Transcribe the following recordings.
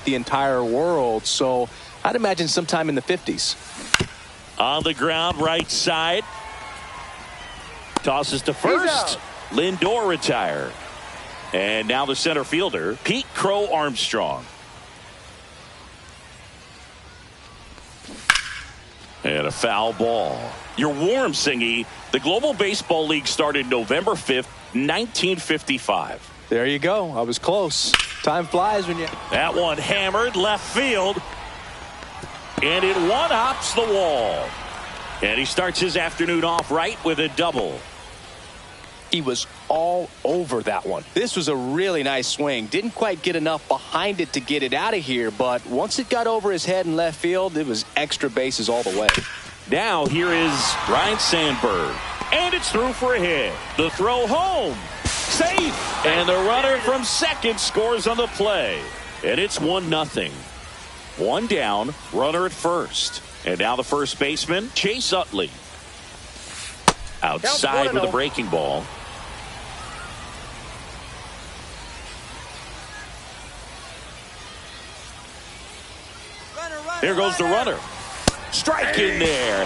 the entire world. So I'd imagine sometime in the 50s. On the ground, right side. Tosses to first. Lindor retired. And now the center fielder, Pete Crow Armstrong. And a foul ball. You're warm, Singy. The Global Baseball League started November 5th, 1955. There you go. I was close. Time flies when you... That one hammered left field. And it one-hops the wall. And he starts his afternoon off right with a double. He was all over that one. This was a really nice swing. Didn't quite get enough behind it to get it out of here, but once it got over his head in left field, it was extra bases all the way. Now here is Ryne Sandberg. And it's through for a hit. The throw home. Safe. And the runner from second scores on the play. And it's 1-0. One down, runner at first. And now the first baseman, Chase Utley. Outside with a breaking ball. Here goes the runner. Strike in there.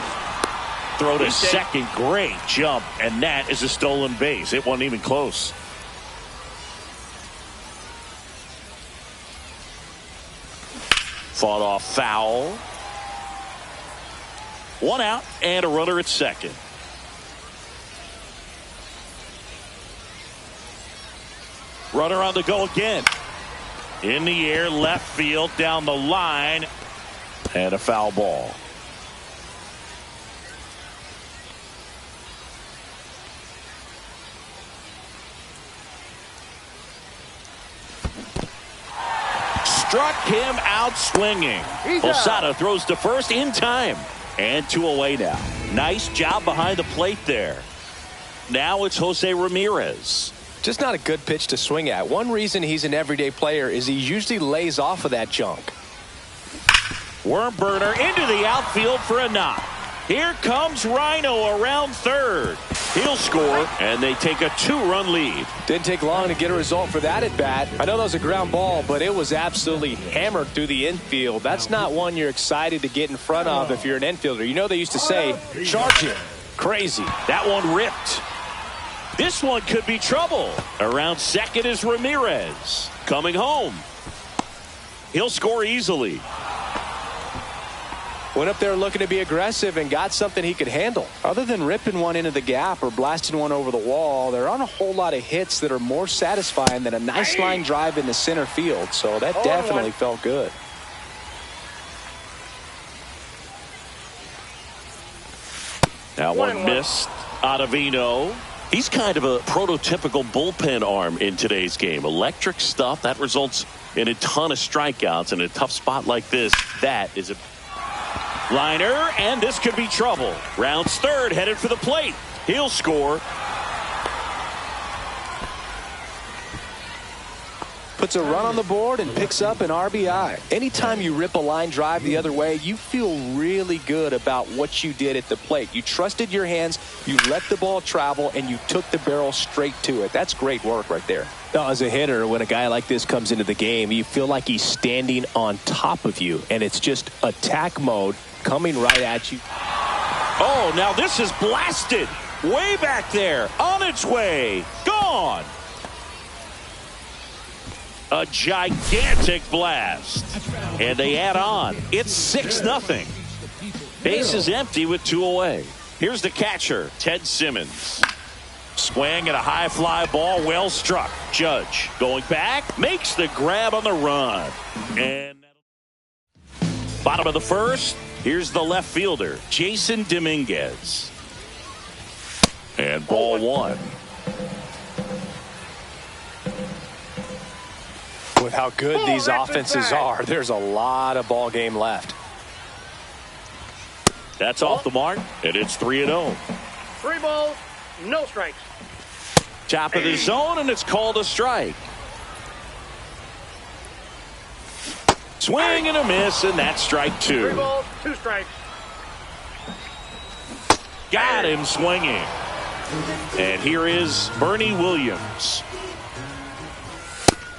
Throw to second. Great jump. And that is a stolen base. It wasn't even close. Fought off foul. One out and a runner at second. Runner on the go again. In the air, left field, down the line. And a foul ball. Struck him out swinging. Posada throws to first in time. And 2 away now. Nice job behind the plate there. Now it's Jose Ramirez. Just not a good pitch to swing at. One reason he's an everyday player is he usually lays off of that junk. Worm burner into the outfield for a knock. Here comes Rhino around third. He'll score, and they take a 2-run lead. Didn't take long to get a result for that at bat. I know that was a ground ball, but it was absolutely hammered through the infield. That's not one you're excited to get in front of if you're an infielder. You know they used to say, charge it. Crazy. That one ripped. This one could be trouble. Around second is Ramirez. Coming home. He'll score easily. Went up there looking to be aggressive and got something he could handle. Other than ripping one into the gap or blasting one over the wall, there aren't a whole lot of hits that are more satisfying than a nice line drive into center field. So that definitely felt good. That one missed. Ottavino. He's kind of a prototypical bullpen arm in today's game. Electric stuff that results in a ton of strikeouts in a tough spot like this. That is a liner, and this could be trouble. Rounds third, headed for the plate. He'll score. Puts a run on the board and picks up an RBI. Anytime you rip a line drive the other way, you feel really good about what you did at the plate. You trusted your hands, you let the ball travel, and you took the barrel straight to it. That's great work right there. Now, as a hitter, when a guy like this comes into the game, you feel like he's standing on top of you, and it's just attack mode coming right at you. Oh, now this is blasted. Way back there. On its way. Gone. A gigantic blast. And they add on. It's 6-0. Base is empty with 2 away. Here's the catcher, Ted Simmons. Swing and a high fly ball, well struck. Judge going back, makes the grab on the run. And bottom of the first, here's the left fielder, Jason Dominguez. And ball 1. With how good these offenses are, there's a lot of ball game left. That's off the mark, and it's 3-0. 3 balls, no strikes. Top of the zone, and it's called a strike. Swing and a miss, and that's strike 2. 3 balls, 2 strikes. Got him swinging. And here is Bernie Williams.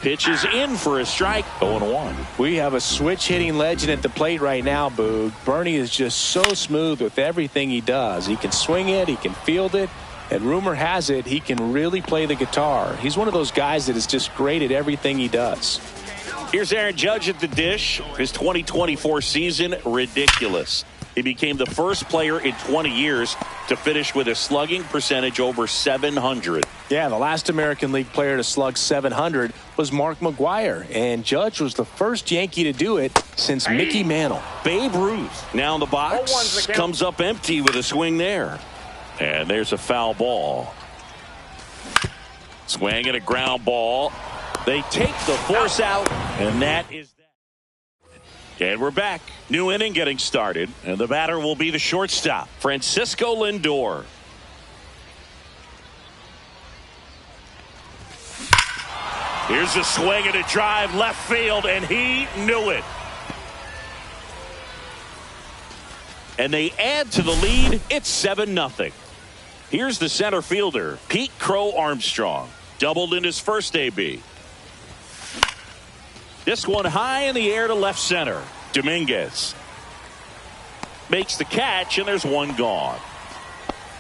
Pitch is in for a strike. 0-1. We have a switch hitting legend at the plate right now, Boog. Bernie is just so smooth with everything he does. He can swing it, he can field it, and rumor has it he can really play the guitar. He's one of those guys that is just great at everything he does. Here's Aaron Judge at the dish. His 2024 season, ridiculous. He became the first player in 20 years to finish with a slugging percentage over 700. Yeah, the last American League player to slug 700 was Mark McGwire, and Judge was the first Yankee to do it since Mickey Mantle. Babe Ruth now in the box, comes up empty with a swing there. And there's a foul ball. Swing and a ground ball. They take the force out, and that is that. And we're back. New inning getting started, and the batter will be the shortstop, Francisco Lindor. Here's a swing and a drive left field, and he knew it. And they add to the lead. It's 7-0. Here's the center fielder, Pete Crow Armstrong. Doubled in his first AB. This one high in the air to left center. Dominguez makes the catch, and there's one gone.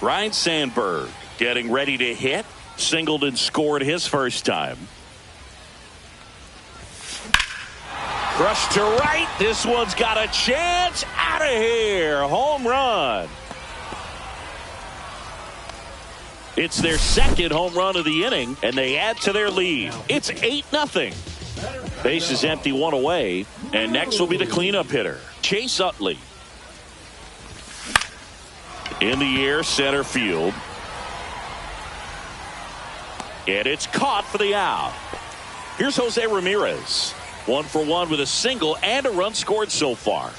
Ryne Sandberg getting ready to hit. Singled and scored his first time. Crushed to right. This one's got a chance. Out of here. Home run. It's their second home run of the inning, and they add to their lead. It's 8-0. Base is empty, one away, and next will be the cleanup hitter, Chase Utley. In the air, center field. And it's caught for the out. Here's Jose Ramirez. 1 for 1 with a single and a run scored so far.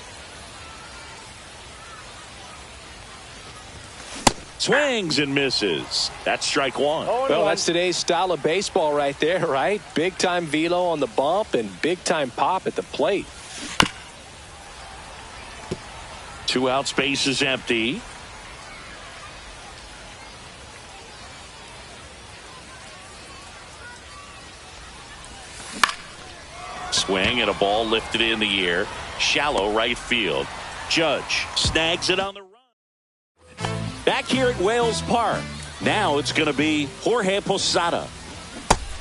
Swings and misses. That's strike one. Well, that's today's style of baseball right there, right? Big time velo on the bump and big time pop at the plate. 2 outs, base is empty. Swing and a ball lifted in the air. Shallow right field. Judge snags it on the run. Back here at Wales Park. Now it's going to be Jorge Posada.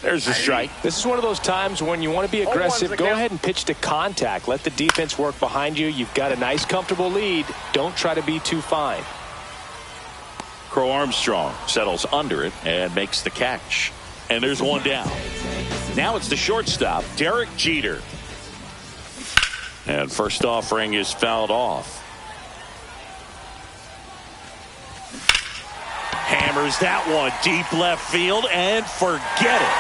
There's the strike. This is one of those times when you want to be aggressive. Go ahead and pitch to contact. Let the defense work behind you. You've got a nice, comfortable lead. Don't try to be too fine. Crow Armstrong settles under it and makes the catch. And there's one down. Now it's the shortstop, Derek Jeter. And first offering is fouled off. Hammers that one deep left field and forget it.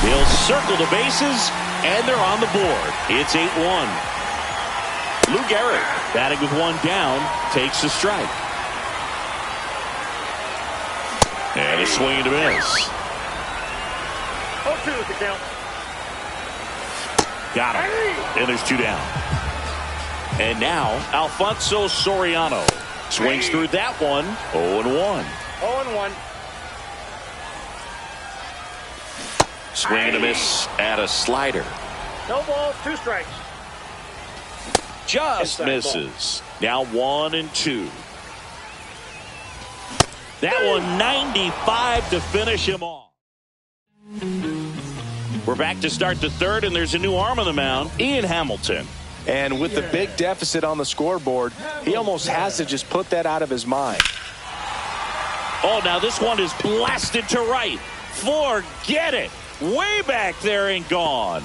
They'll circle the bases and they're on the board. It's 8-1. Lou Gehrig batting with one down takes a strike. And a swing and a miss. 0-2 is the count. Got him. And there's 2 down. And now Alfonso Soriano swings through that one. 0-1. 0-1. Swing and a miss at a slider. No balls, 2 strikes. Just misses. Now 1-2. That one 95 to finish him off. We're back to start the third, and there's a new arm on the mound, Ian Hamilton. And with the big deficit on the scoreboard, he almost has to just put that out of his mind. Oh, now this one is blasted to right. Forget it. Way back there and gone.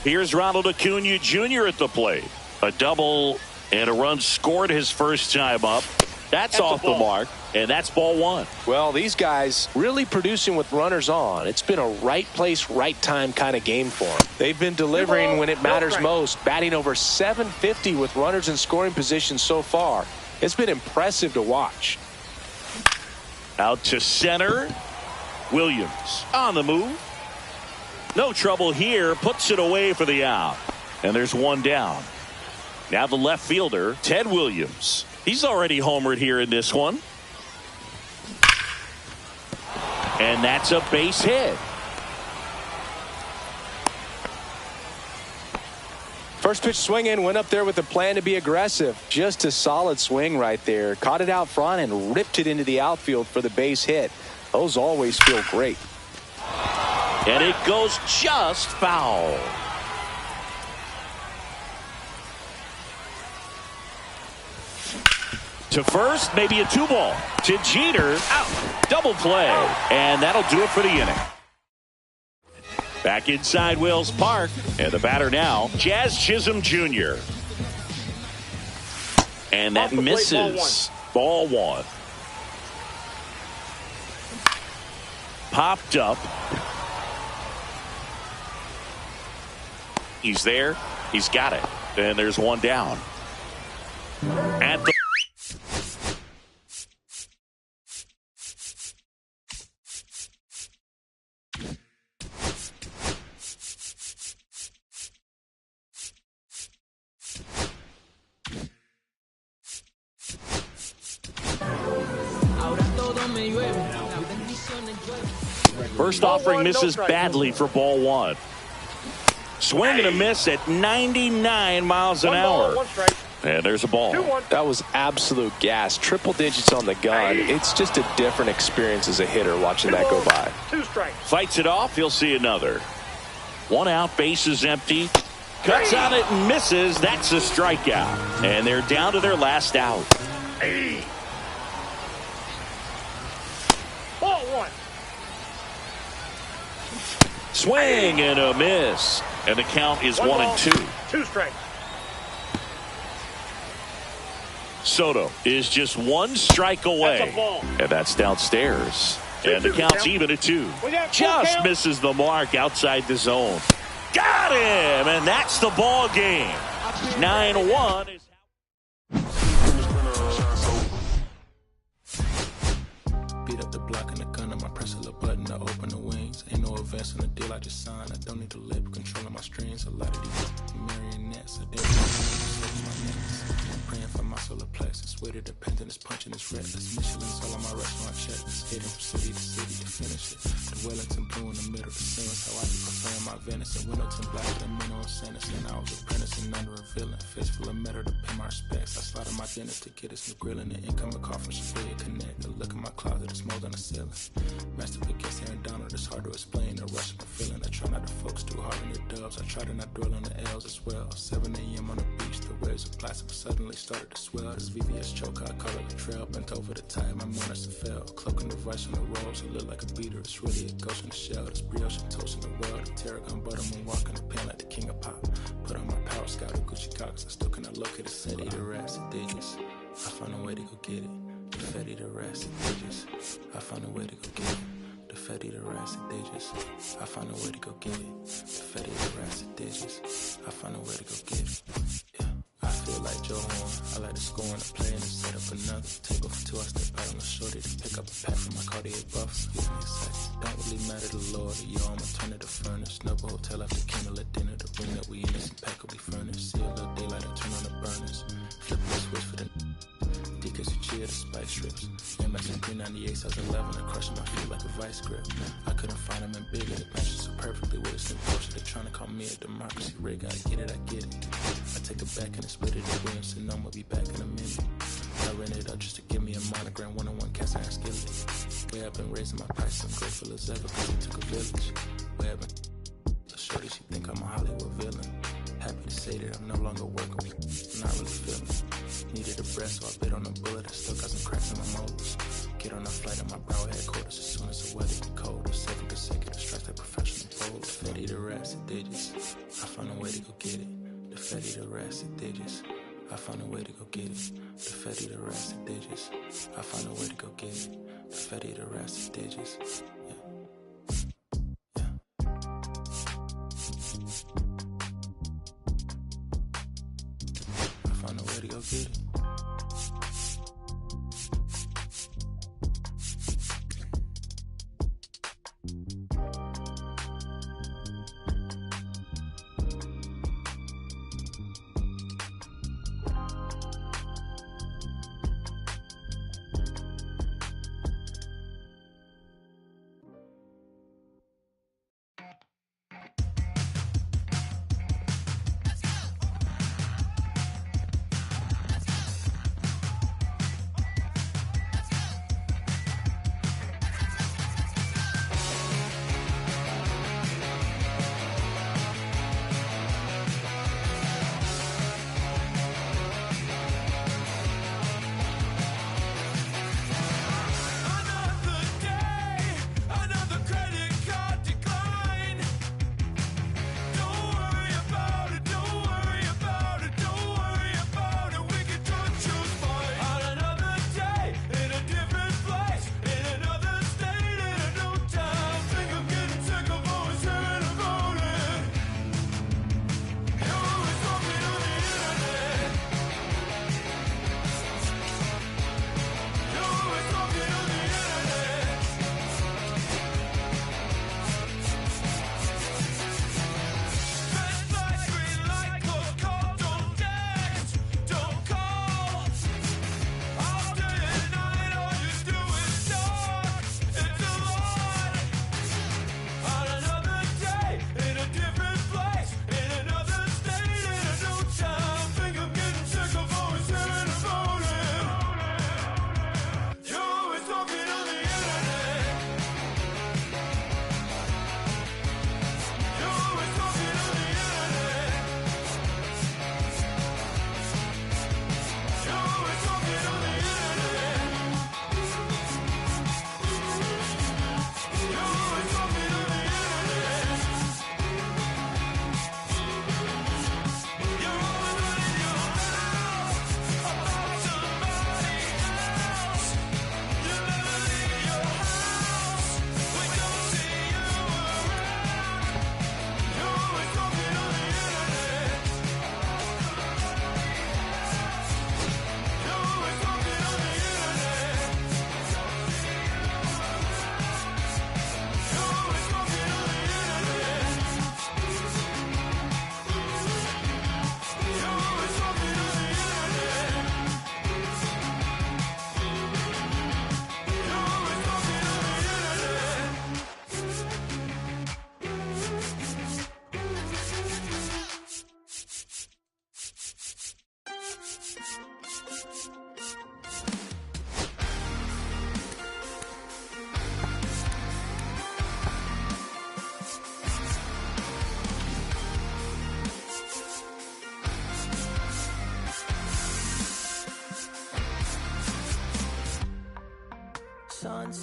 Here's Ronald Acuna Jr. at the plate. A double and a run scored his first time up. That's off the mark, and that's ball 1. Well, these guys really producing with runners on. It's been a right place, right time kind of game for them. They've been delivering when it matters most, batting over 750 with runners in scoring position so far. It's been impressive to watch. Out to center. Williams on the move. No trouble here. Puts it away for the out. And there's one down. Now the left fielder, Ted Williams. He's already homered here in this one. And that's a base hit. First pitch swinging, went up there with a plan to be aggressive. Just a solid swing right there. Caught it out front and ripped it into the outfield for the base hit. Those always feel great. And it goes just foul. To first, maybe a 2-ball. To Jeter, out. Double play. And that'll do it for the inning. Back inside Wills Park, and the batter now, Jazz Chisholm Jr. And that misses. Ball one. Popped up. He's there. He's got it. And there's one down. At the first offering misses badly for ball one. Swing and a miss at 99 miles an hour. And there's a ball. That was absolute gas. Triple digits on the gun. It's just a different experience as a hitter watching that go by. 2 strikes. Fights it off. He'll see another. 1 out. Bases empty. Cuts on it and misses. That's a strikeout. And they're down to their last out. Ball 1. Swing and a miss. And the count is 1-2. 2 strikes. Soto is just 1 strike away. That's a ball. And that's downstairs. And the count's even at 2. Just misses the mark outside the zone. Got him! And that's the ball game. 9-1 is beat up the block and the gun on my press a little button to open the wings. Ain't no advance on the deal I just signed. I don't need to live controlling my strings. A lot of these marionettes. I didn't my necks. I'm praying for my solar plexus. Way to dependent is punching this reckless. Michelin's all on my restaurant checklist. Hitting from city to city to finish it. The Wellington blue in the middle. The ceiling's how I be preferring my Venice. And Wellington black than minimum sentence. And I was apprenticing under a villain. Fist full of metal to pay my respects. I slotted my dinner to get us new grilling. The incoming call from Chevalier Connect. The look in my closet is more than a ceiling. Master against Aaron Donald. It's hard to explain the rush I'm feeling. I try not to focus too hard on the dubs. I try to not dwell on the L's as well. 7 a.m. on the beach. The waves of plastic suddenly started to swell. This VVS choker, I call it a trail. Bent over the tide, my mornings fell. Cloaking the vice on the rolls. It look like a beater. It's really a ghost in the shell. This brioche and toast in the world. The tarragon butter moon walking the pen like the king of pop. Put on my power scout and Gucci Cox. I still cannot locate a city. The rats and digits. I found a way to go get it. The Fetty, the rats and digits. I found a way to go get it. The Fetty, the rats and digits. I found a way to go get it. The Fetty, the rats and digits. I found a way to go get it. Yeah. I feel like Joe Horn. I like to score and to play and to set up another. Take off for 2, I step out on the shorty to pick up a pack from my Cartier buff. Give me a second. Don't really matter the Lord. Yo, I'ma turn it to furnace. Snubble hotel after candle at dinner. The ring that we in is impeccably furnished. See a little daylight and turn on the burners. Flip the switch for the Deacons who cheer the spice strips. MS and 398, I was 11 and crushing my feet like a vice grip. I couldn't find them in bigger. It matches so perfectly with a simple culture. They're trying to call me a democracy rig. I get it, I get it. I take it back and I split it at Williamson. I'm gonna be back in a minute. I ran it up just to give me a monogram. 1-on-1 cast iron skillet. Way I've been raising my price. I'm grateful as ever cause it took a village. Way I've been so shorty, she think I'm a Hollywood villain. Happy to say that I'm no longer working. I'm not really feeling. Needed a breath, so I bit on a bullet. I still got some cracks in my molars. Get on a flight at my brow headquarters as soon as the weather get colder. 7 consecutive strikes like professional bowlers. The Fetty, the rats and digits. I found a way to go get it. The Fetty, the rats and digits. I found a way to go get it. The Fetty, the rats and digits. I found a way to go get it. The Fetty, the rats and digits. Yeah. I found a way to go get it.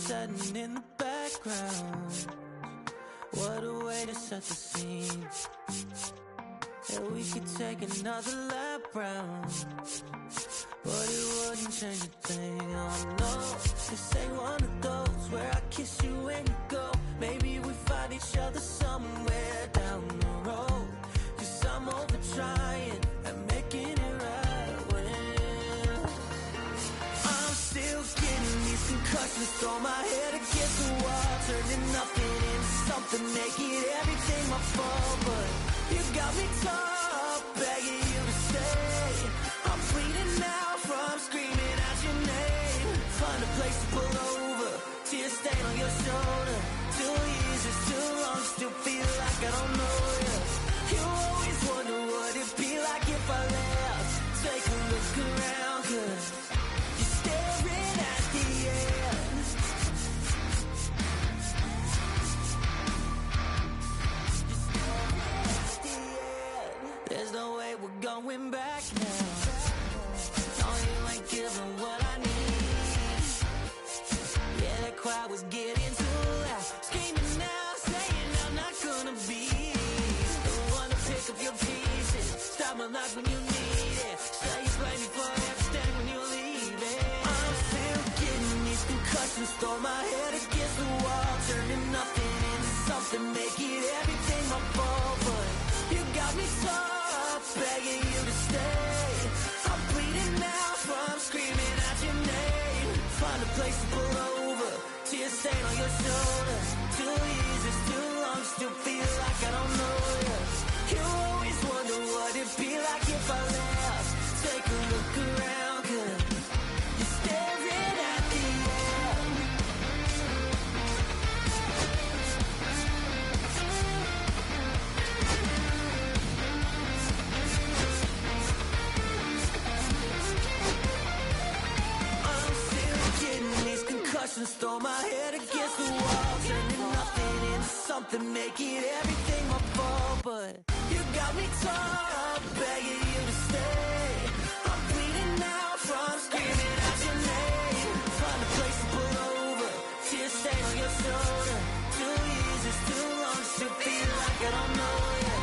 setting in the background. What a way to set the scene. Yeah, we could take another lap round, but it wouldn't change a thing. Oh no, this ain't one of those where I kiss you when you go. Maybe we find each other somewhere down the road. Cause I'm over trying and making it right. Well, I'm still getting these concussions, throw my head against the wall, turning nothing into something, make it everything my fault. But you got me top, begging you to stay. I'm bleeding now from screaming out your name. Find a place to pull over, tear stain on your shoulder. 2 years is too long, still feel like I don't know you. You always wonder what it'd be like if I left. Take a look around, cause you're staring at the end. There's no way we're going back now. No, you ain't giving what I need. Yeah, that crowd was getting too loud, screaming now, saying I'm not gonna be the one to pick up your pieces, stop my life when you need it, say you blame me for everything when you're leaving. I'm still getting these concussions, throw my head against the wall, turning nothing into something, make it everything my fault. But you got me top, begging you to stay. I'm bleeding now from screaming out your name. Find a place to pull over, tear stain on your shoulder. 2 years is too long, still feel like I don't know you. You always wonder what it'd be like if I left. Take a look around, cause you're staring at the end. I'm still getting these concussions, throw my head against the wall, turning nothing into something, make it everything my fault. But you got me top, begging you to stay. I'm bleeding now from screaming out your name. Find a place to pull over, tear stain on your shoulder. 2 years is too long, still feel like I don't know you.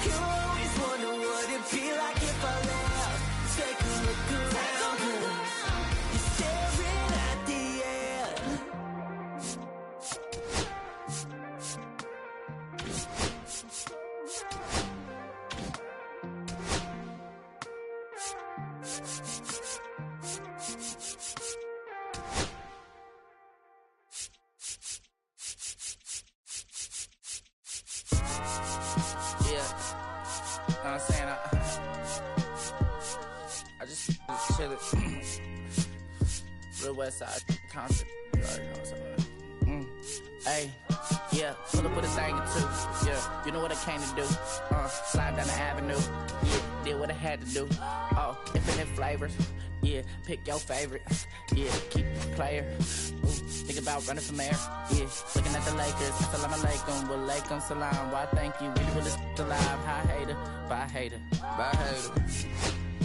You always wonder what it'd be like if I left. Take a look around, you're staring at the end. Yeah, know what I'm saying? I just chillin'. Real West Side concert. You already know what's up. Hey, yeah, pull up with a thing or two. Yeah, you know what I came to do. Slide down the avenue. Yeah, did what I had to do. Oh, infinite flavors. Yeah, pick your favorite. Yeah, keep it player. Ooh, think about running from air. Yeah, looking at the Lakers. Assalamu alaikum, wa alaikum salam. Why thank you, really alive. Hi hater, bye hater. Bye hater,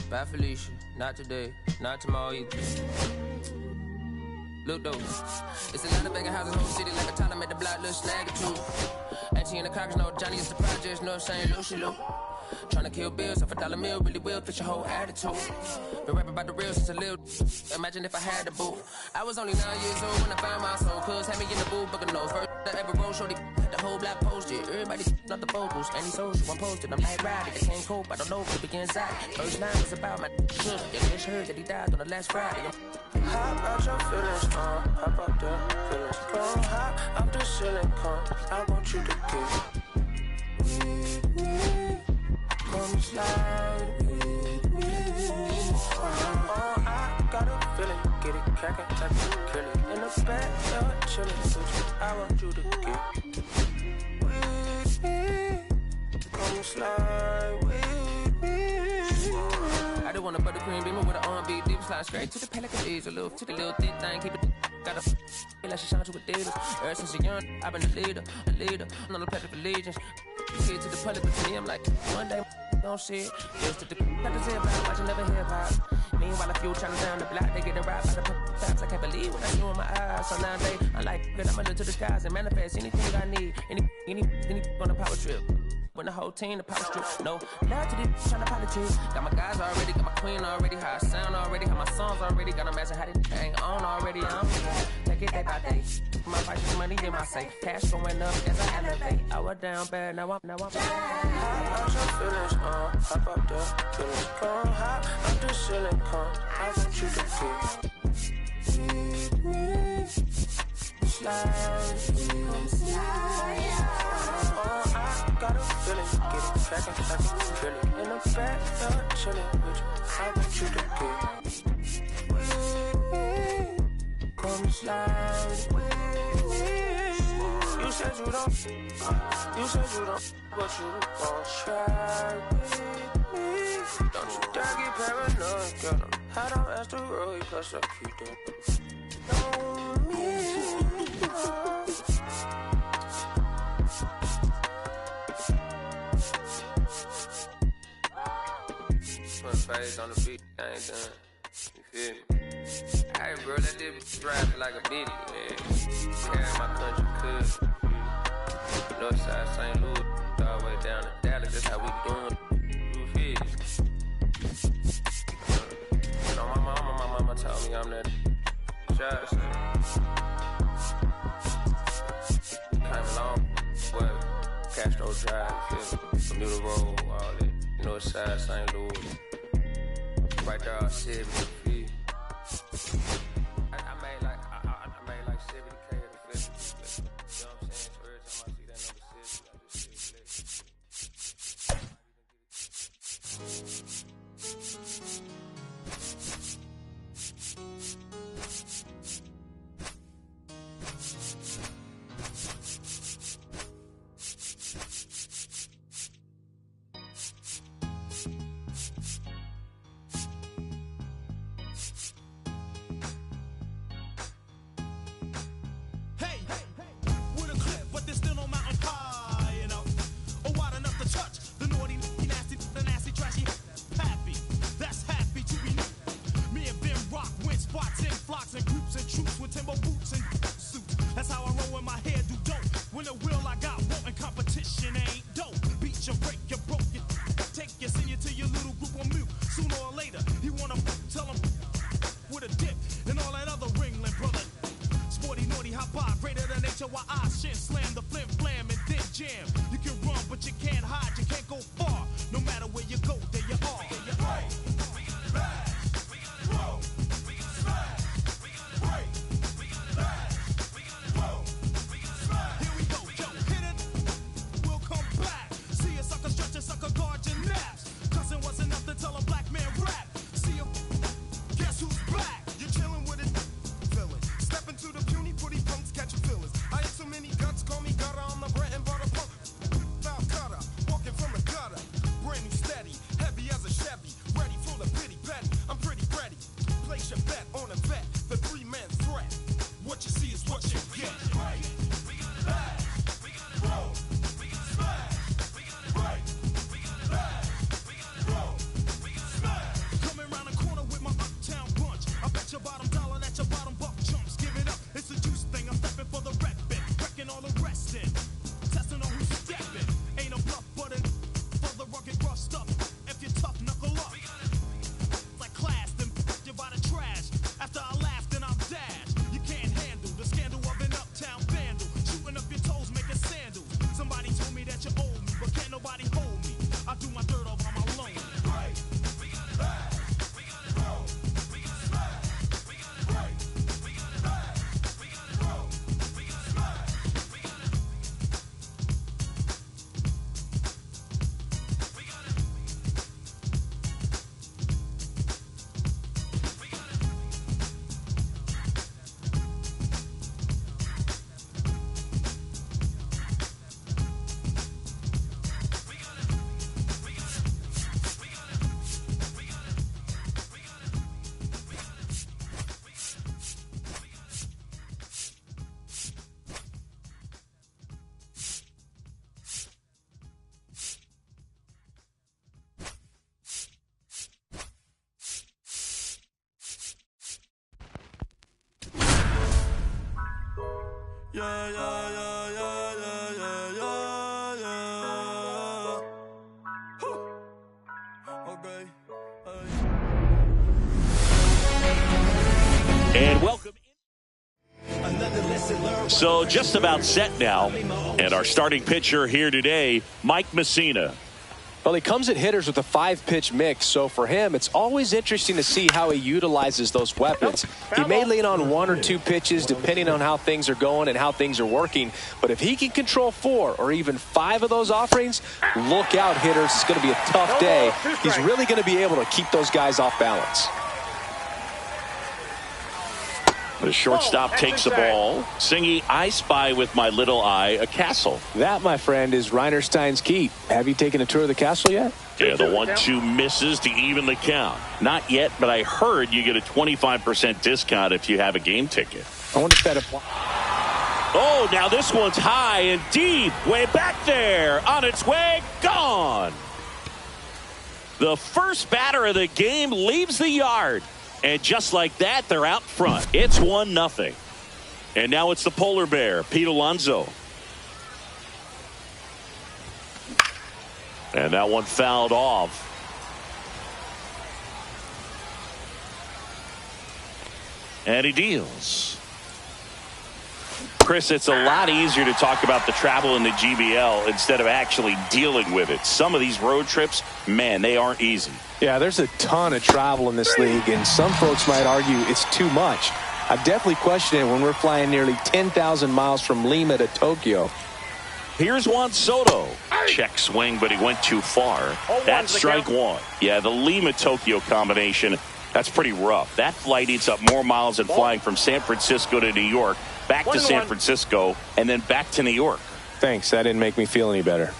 bye Felicia. Not today, not tomorrow either. Look though, it's a lot of banging houses in the whole city, like a time to make the block look snaggy too. Auntie and the cockers know Johnny is the projects, know what I'm saying, Lucy Lou. Tryna kill bills off $1 meal, really will fit your whole attitude. Been rapping about the real since a little. Imagine if I had the boot. I was only 9 years old when I found my soul. Cuz had me in the booth, booking nose. First I ever rolled, shorty, the whole block posted. Everybody not the vocals, any social, I'm posted. I'm like riding, I can't cope, I don't know if it begins inside. First line was about my sister. They just heard that he died on the last Friday. How about your feelings, how about the feelings? Come high, I'm the ceiling, come, I want you to get with me. Come slide with me. I got a feeling, get it crackin', like a kill it. In the backyard, chillin', I want you to get with me. Come slide with me. I just want a buttercream beamer with an R&B deep slide straight to the pelican bees. A little thick thing, keep it. Got a feel like she shine to Adidas. Ever since a young, I've been a leader. I'm on the path of allegiance. Kid to the public, but to me, I'm like, one day, don't see it. Just to the got to say about watching never hear about it. Meanwhile, a few trying down the block, they getting robbed by the cops. I can't believe what I see in my eyes. So nowadays, I'm like, good, I'ma look to the skies and manifest anything I need. Any on a power trip. When the whole team, the power strip. No, now to these trying to politics. Got my guys already, got my queen already, how I sound already, how my songs already. Got them asking how they hang on already. Take it day by day. My price money in my safe. Cash going up as I elevate. I was down bad, now I'm How about your feelings, how about the feelings? Come high, I'm the ceiling, come. I want you to feel. Slide. I got a feeling, get it crackin', I can feel it. In the back, chillin' with you, I want you to get. Come slide. You said you don't, but you gon' try with me. Don't you dare get paranoid, girl. I don't ask the road, cause I keep them. Know me. Face on the beat, I ain't done. You feel me? Hey, bro, let this rap like a bitty, man. Carry my country, cuz. Northside St. Louis, all the way down to Dallas, that's how we doing. You feel me? You know, my mama told me I'm that shot, so. Came along, well, Castro Drive, you feel me? Bermuda Road, all that. Northside St. Louis. Right there, I'll 70 feet. I made like 70K at the festival. You know what I'm saying? So every time I see that number 'Cause Yeah, yeah, yeah, yeah, yeah, yeah, yeah, yeah. Okay. And welcome. So just about set now. And our starting pitcher here today, Mike Mussina. Well, he comes at hitters with a 5-pitch mix, so for him, it's always interesting to see how he utilizes those weapons. He may lean on 1 or 2 pitches depending on how things are going and how things are working, but if he can control 4 or even 5 of those offerings, look out, hitters. It's going to be a tough day. He's really going to be able to keep those guys off balance. The shortstop takes the ball. Singy, I spy with my little eye a castle. That, my friend, is Reiner Stein's Keep. Have you taken a tour of the castle yet? Yeah, the 1-2 misses to even the count. Not yet, but I heard you get a 25% discount if you have a game ticket. I wonder if that applies. Oh, now this one's high and deep. Way back there. On its way. Gone. The first batter of the game leaves the yard. And just like that, they're out front. It's 1-0. And now it's the polar bear, Pete Alonso. And that one fouled off. And he deals. Chris, it's a lot easier to talk about the travel in the GBL instead of actually dealing with it. Some of these road trips, man, they aren't easy. Yeah, there's a ton of travel in this league, and some folks might argue it's too much. I definitely question it when we're flying nearly 10,000 miles from Lima to Tokyo. Here's Juan Soto. Check swing, but he went too far. That's strike 1. Yeah, the Lima-Tokyo combination, that's pretty rough. That flight eats up more miles than flying from San Francisco to New York, back to San Francisco, and then back to New York. Thanks. That didn't make me feel any better.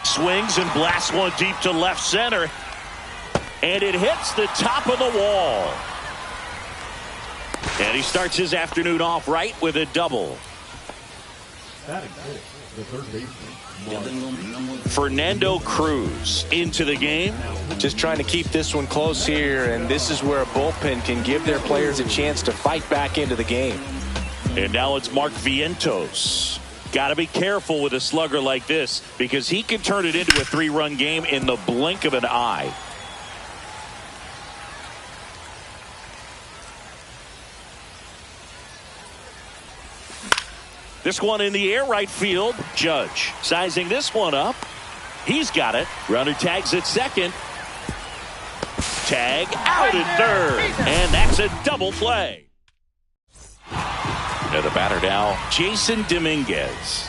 Swings and blasts one deep to left center. And it hits the top of the wall. And he starts his afternoon off right with a double. Fernando Cruz into the game. Just trying to keep this one close here, and this is where a bullpen can give their players a chance to fight back into the game. And now it's Mark Vientos. Got to be careful with a slugger like this because he can turn it into a 3-run game in the blink of an eye. This one in the air, right field. Judge sizing this one up. He's got it. Runner tags at second. Tag out at third. And that's a double play. And the batter now, Jason Dominguez.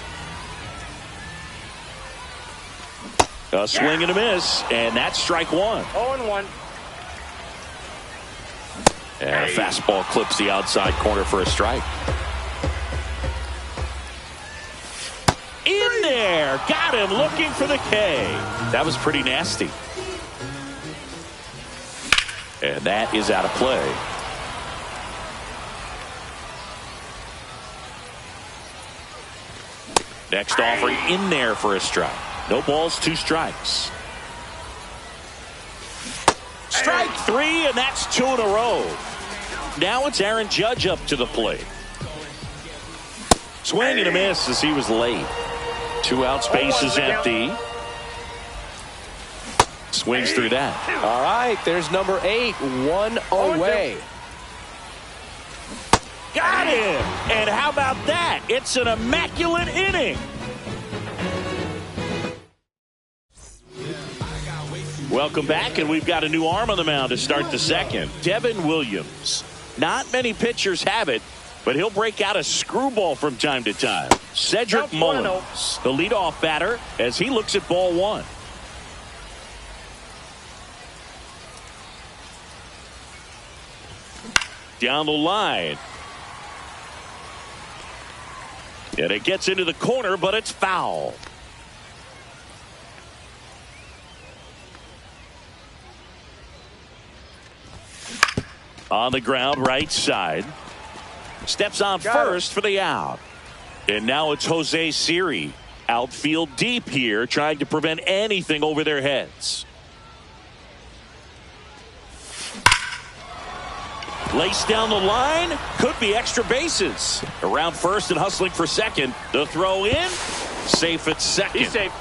A swing and a miss, and that's strike 1. 0-1. And a fastball clips the outside corner for a strike. In there, got him looking for the K. That was pretty nasty. And that is out of play. Next offering in there for a strike. No balls, 2 strikes. Strike 3, and that's 2 in a row. Now it's Aaron Judge up to the plate. Swing and a miss as he was late. 2 outs, base is empty. Swings through that. All right, there's number 8, 1 away. Got him! And how about that? It's an immaculate inning. Welcome back, and we've got a new arm on the mound to start the second. Devin Williams. Not many pitchers have it, but he'll break out a screwball from time to time. Cedric Mullins, the leadoff batter, as he looks at ball 1. Down the line. And it gets into the corner, but it's foul. On the ground, right side. Steps on first for the out. And now it's Jose Siri. Outfield deep here, trying to prevent anything over their heads. Laced down the line. Could be extra bases. Around first and hustling for second. The throw in. Safe at second. He's safe.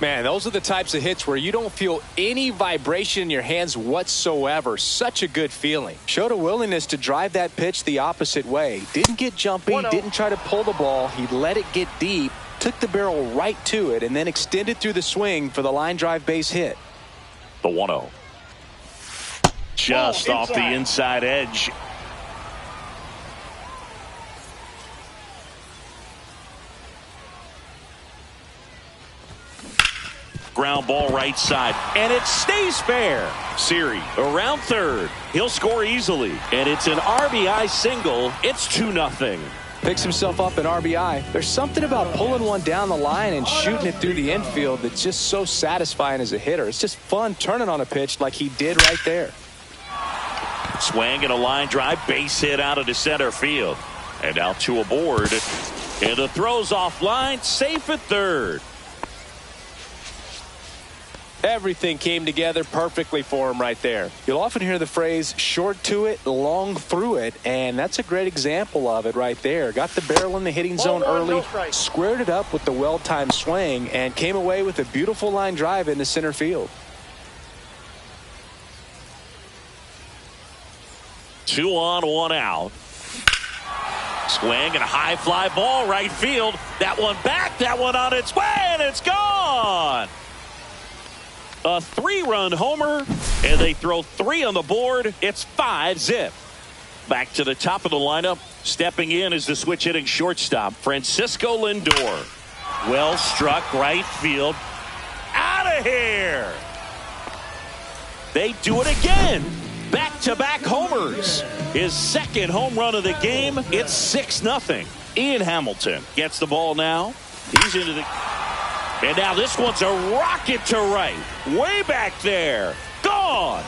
Man, those are the types of hits where you don't feel any vibration in your hands whatsoever. Such a good feeling. Showed a willingness to drive that pitch the opposite way. Didn't get jumpy, didn't try to pull the ball. He let it get deep, took the barrel right to it, and then extended through the swing for the line drive base hit. The 1-0. Just off the inside edge. Ground ball right side, and it stays fair. Siri around third. He'll score easily, and it's an RBI single. It's 2-0. Picks himself up an RBI. There's something about pulling one down the line and shooting it through the infield that's just so satisfying as a hitter. It's just fun turning on a pitch like he did right there. Swing and a line drive, base hit out into center field. And now two aboard. And the throw's offline, safe at third. Everything came together perfectly for him right there. You'll often hear the phrase short to it, long through it, and that's a great example of it right there. Got the barrel in the hitting zone early, squared it up with the well-timed swing, and came away with a beautiful line drive into center field. 2 on, 1 out. Swing and a high fly ball right field. That one back, that one on its way, and it's gone. A 3-run homer, and they throw 3 on the board. It's 5-zip. Back to the top of the lineup. Stepping in is the switch hitting shortstop, Francisco Lindor. Well struck right field. Out of here. They do it again. Back-to-back homers. His second home run of the game. It's 6-0. Ian Hamilton gets the ball now. He's into the... And now this one's a rocket to right. Way back there. Gone.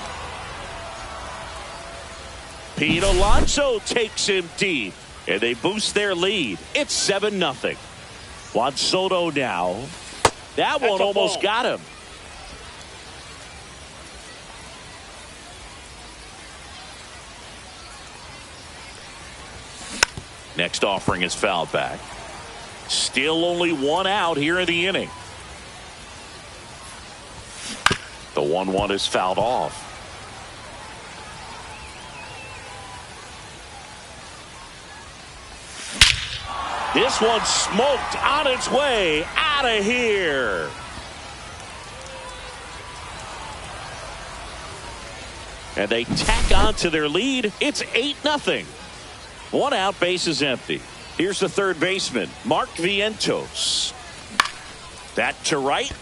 Pete Alonso takes him deep. And they boost their lead. It's 7-0. Juan Soto now. That one almost got him. Next offering is fouled back. Still only 1 out here in the inning. The 1-1 is fouled off. This one smoked on its way out of here. And they tack on to their lead. It's 8-0. 1 out, base is empty. Here's the third baseman, Mark Vientos. That to right.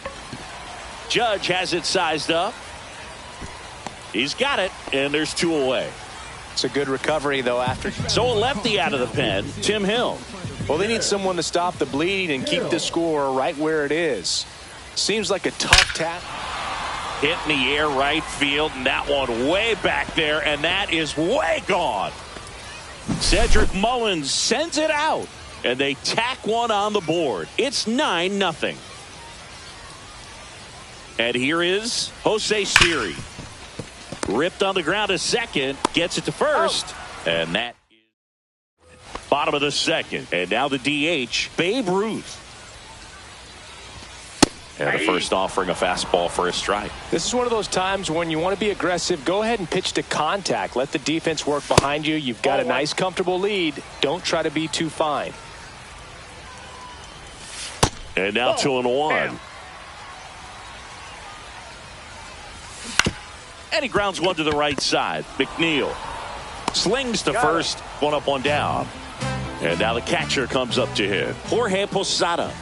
Judge has it sized up. He's got it, and there's 2 away. It's a good recovery, though, after. So a lefty out of the pen, Tim Hill. Well, they need someone to stop the bleeding and keep the score right where it is. Seems like a tough tap. Hit in the air right field, and that one way back there, and that is way gone. Cedric Mullins sends it out, and they tack one on the board. It's 9-0. And here is Jose Siri. Ripped on the ground to second, gets it to first, and that is bottom of the second. And now the DH, Babe Ruth. And the first offering a fastball for a strike. This is one of those times when you want to be aggressive. Go ahead and pitch to contact. Let the defense work behind you. You've got a nice, comfortable lead. Don't try to be too fine. And now 2-1. And he grounds one to the right side. McNeil slings to first. 1 up, 1 down. And now the catcher comes up to hit. Jorge Posada.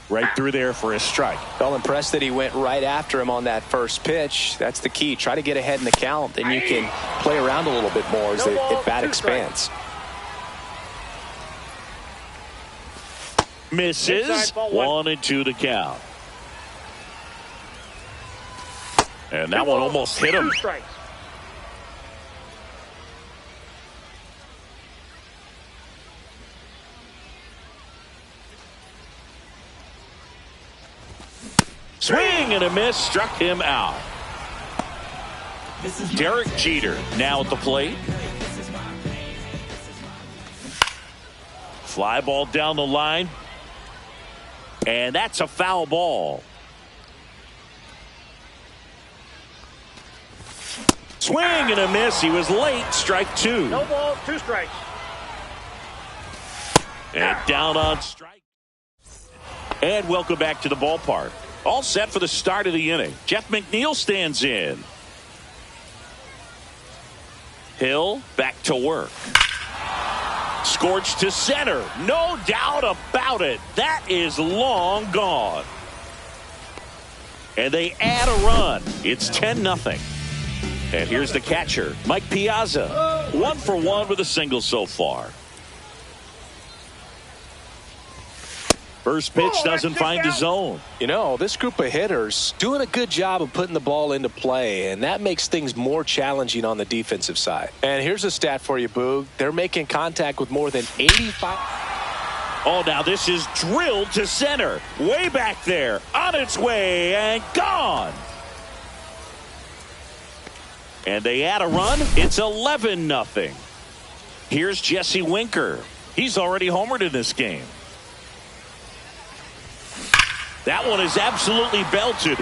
Right through there for a strike. Well, impressed that he went right after him on that first pitch. That's the key. Try to get ahead in the count. Then you can play around a little bit more as the at-bat expands. Misses. 1-2 to count. And that one almost hit him. Swing and a miss, struck him out. Derek Jeter now at the plate. Fly ball down the line. And that's a foul ball. Swing and a miss. He was late. Strike two. No balls, 2 strikes. And down on strike. And welcome back to the ballpark. All set for the start of the inning. Jeff McNeil stands in. Hill back to work. Scorched to center. No doubt about it. That is long gone. And they add a run. It's 10-0. And here's the catcher, Mike Piazza. 1 for 1 with a single so far. First pitch doesn't find the zone. You know, this group of hitters doing a good job of putting the ball into play, and that makes things more challenging on the defensive side. And here's a stat for you, Boog. They're making contact with more than 85. Oh, now this is drilled to center. Way back there. On its way and gone. And they add a run. It's 11-0. Here's Jesse Winker. He's already homered in this game. That one is absolutely belted.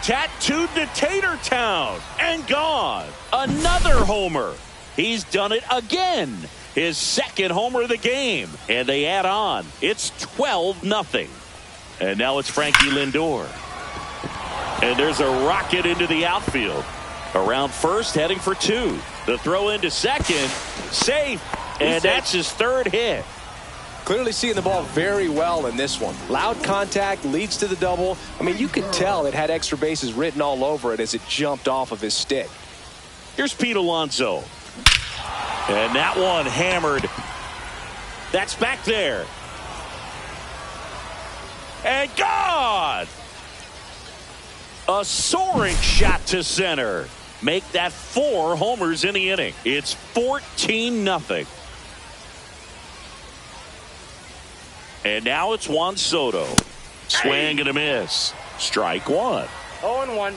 Tattooed to Tater Town and gone. Another homer. He's done it again. His second homer of the game. And they add on. It's 12-0. And now it's Frankie Lindor. And there's a rocket into the outfield. Around first, heading for 2. The throw into second. Safe. And that's his 3rd hit. Clearly seeing the ball very well in this one. Loud contact leads to the double. I mean, you could tell it had extra bases written all over it as it jumped off of his stick. Here's Pete Alonso. And that one hammered. That's back there. And gone. A soaring shot to center. Make that 4 homers in the inning. It's 14-0. And now it's Juan Soto. Swing and a miss. Strike 1. 0-1.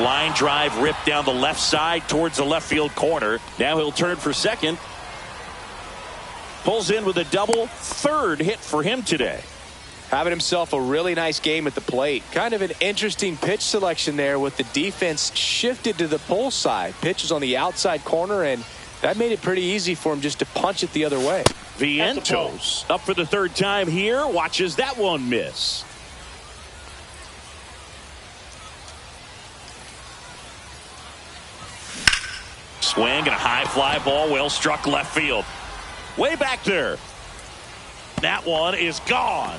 Line drive ripped down the left side towards the left field corner. Now he'll turn for second. Pulls in with a double. 3rd hit for him today. Having himself a really nice game at the plate. Kind of an interesting pitch selection there with the defense shifted to the pull side. Pitch was on the outside corner, and that made it pretty easy for him just to punch it the other way. Vientos up for the 3rd time here. Watches that one miss. Swing and a high fly ball. Well struck left field. Way back there. That one is gone.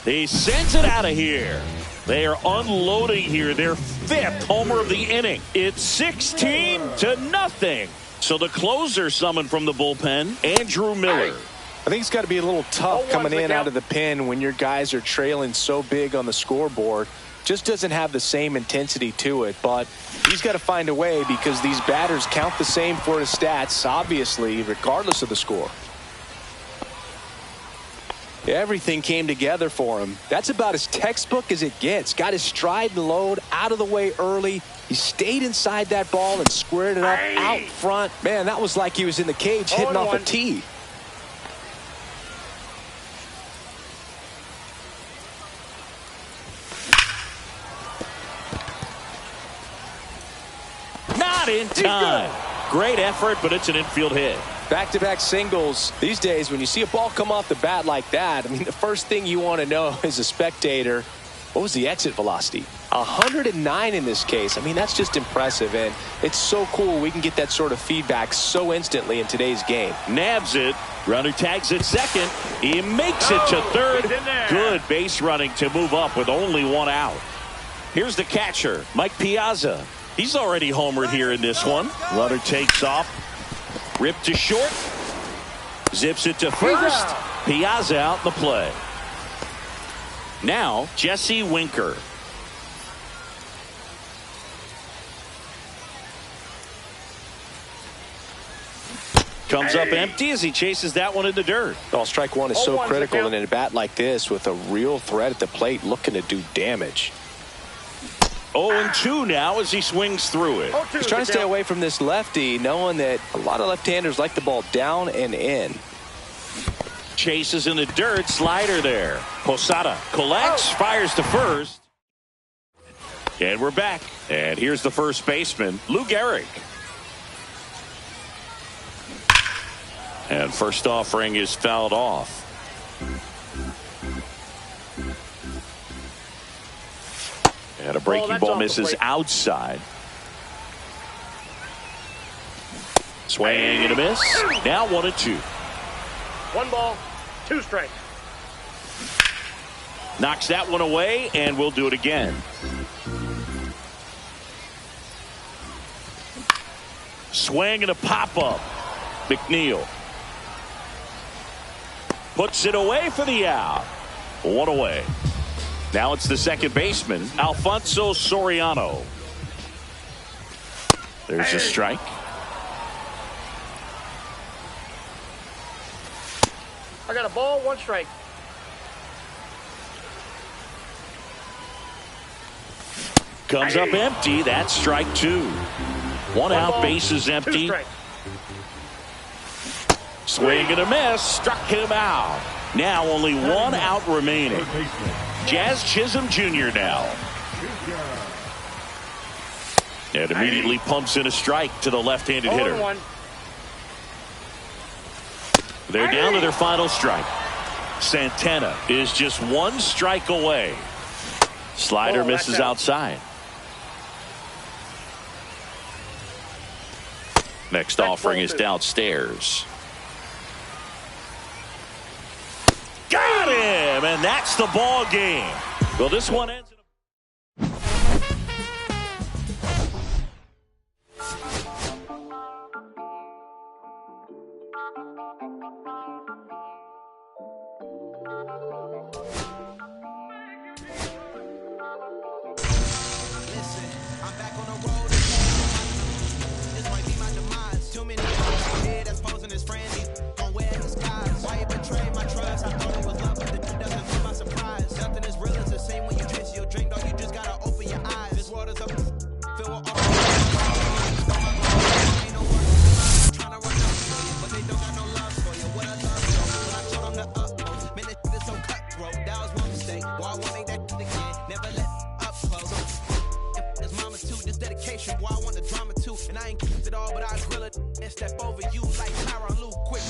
He sends it out of here. They are unloading here. Their 5th homer of the inning. It's 16-0. So the closer summoned from the bullpen, Andrew Miller. I think it's got to be a little tough coming in out of the pen when your guys are trailing so big on the scoreboard. Just doesn't have the same intensity to it, but he's got to find a way because these batters count the same for his stats, obviously, regardless of the score. Everything came together for him. That's about as textbook as it gets. Got his stride and load out of the way early. He stayed inside that ball and squared it up out front. Man, that was like he was in the cage hitting off a tee. Not in time. Great effort, but it's an infield hit. Back-to-back singles. These days, when you see a ball come off the bat like that, I mean, the first thing you want to know as a spectator, what was the exit velocity? 109 in this case. I mean, that's just impressive, and it's so cool we can get that sort of feedback so instantly in today's game. Nabs it. Runner tags at second. He makes it to 3rd. Good base running to move up with only 1 out. Here's the catcher, Mike Piazza. He's already homered here in this one. Runner takes off. Ripped to short. Zips it to first. Piazza out in the play. Now, Jesse Winker. Comes up empty as he chases that one in the dirt. Well, strike one is so 0-1's critical the count. in a bat like this with a real threat at the plate looking to do damage. 0-2 now as he swings through it. 0-2 He's trying to the stay count. away from this lefty, knowing that a lot of left-handers like the ball down and in. Chases in the dirt, slider there. Posada collects, fires to first. And we're back. And here's the first baseman, Lou Gehrig. And first offering is fouled off. And a breaking that's ball off the misses plate. outside. Swing and a miss. Now 1-2. 1 ball, 2 strikes. Knocks that one away, and we'll do it again. Swing and a pop-up. McNeil puts it away for the out. 1 away. Now it's the second baseman, Alfonso Soriano. There's a strike. I got a ball, 1 strike. Comes up empty. That's strike 2. 1 out, ball, base is 2 empty. strikes. Swing and a miss. Struck him out. Now only 1 out remaining. Jazz Chisholm Jr. now. And immediately pumps in a strike to the left-handed hitter. 0-1. They're down to their final strike. Santana is just 1 strike away. Slider Oh, that's misses out. outside. Next That's offering ball is 2. downstairs. Got him, and that's the ball game. Well, this one ends in a Listen, I'm back on the road. This might be my demise. Too many people here that's posing as friendly. Don't wear disguise. Why you betray my trust? I thought it was love, but it doesn't feel my surprise. Nothing as real as the same when you miss your drink. Dog, you just gotta open your eyes. This world is a filled with all. Ain't no work. Tryna run up for you, but they don't got no love for you. What a love story. I told them the utmost. Man, this shit is so cutthroat. That was one mistake. Why I won't make that shit again? Never let up close. It's mama too, this dedication, boy, I want the drama too. And I ain't kept it all, but I grill it and step over you like Tyronn Lue quick.